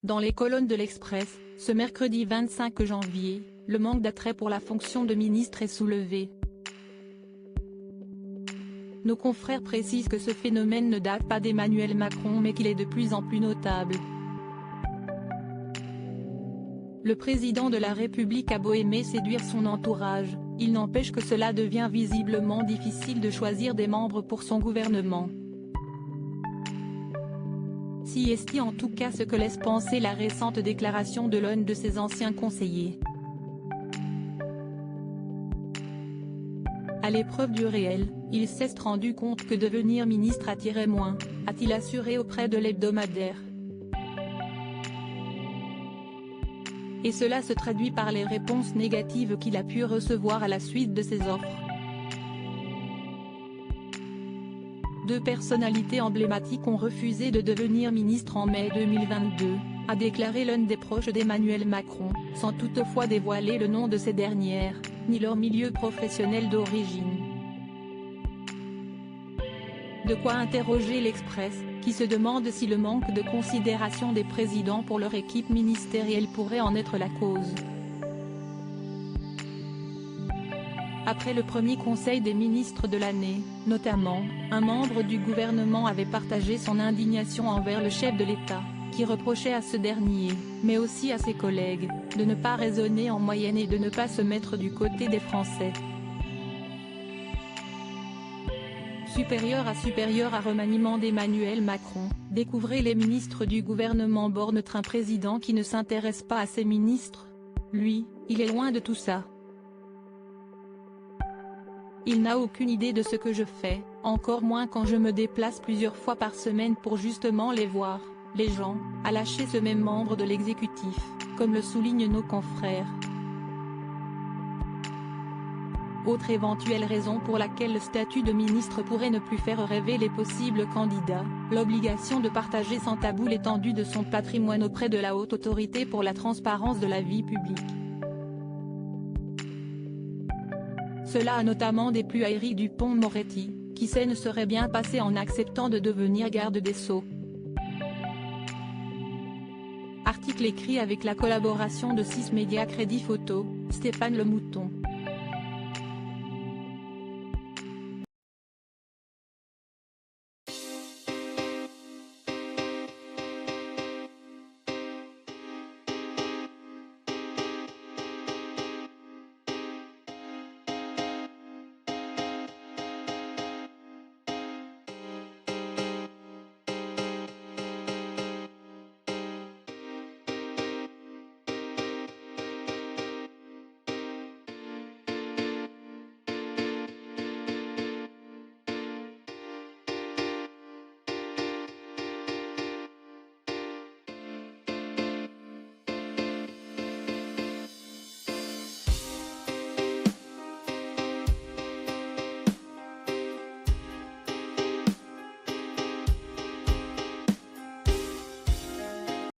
Dans les colonnes de l'Express, ce mercredi 25 janvier, le manque d'attrait pour la fonction de ministre est soulevé. Nos confrères précisent que ce phénomène ne date pas d'Emmanuel Macron mais qu'il est de plus en plus notable. Le président de la République a beau aimer séduire son entourage, il n'empêche que cela devient visiblement difficile de choisir des membres pour son gouvernement. Si est en tout cas ce que laisse penser la récente déclaration de l'un de ses anciens conseillers. À l'épreuve du réel, il s'est rendu compte que devenir ministre attirait moins, a-t-il assuré auprès de l'hebdomadaire. Et cela se traduit par les réponses négatives qu'il a pu recevoir à la suite de ses offres. Deux personnalités emblématiques ont refusé de devenir ministre en mai 2022, a déclaré l'un des proches d'Emmanuel Macron, sans toutefois dévoiler le nom de ces dernières, ni leur milieu professionnel d'origine. De quoi interroger l'Express, qui se demande si le manque de considération des présidents pour leur équipe ministérielle pourrait en être la cause. Après le premier conseil des ministres de l'année, notamment, un membre du gouvernement avait partagé son indignation envers le chef de l'État, qui reprochait à ce dernier, mais aussi à ses collègues, de ne pas raisonner en moyenne et de ne pas se mettre du côté des Français. Supérieur à remaniement d'Emmanuel Macron, découvrez les ministres du gouvernement bornent un président qui ne s'intéresse pas à ses ministres. Lui, il est loin de tout ça. Il n'a aucune idée de ce que je fais, encore moins quand je me déplace plusieurs fois par semaine pour justement les voir, les gens, a lâché ce même membre de l'exécutif, comme le soulignent nos confrères. Autre éventuelle raison pour laquelle le statut de ministre pourrait ne plus faire rêver les possibles candidats, l'obligation de partager sans tabou l'étendue de son patrimoine auprès de la haute autorité pour la transparence de la vie publique. Cela a notamment déplu à Éric Dupond-Moretti, qui ne serait bien passé en acceptant de devenir garde des Sceaux. Article écrit avec la collaboration de 6 médias Crédit Photo, Stéphane Le Mouton.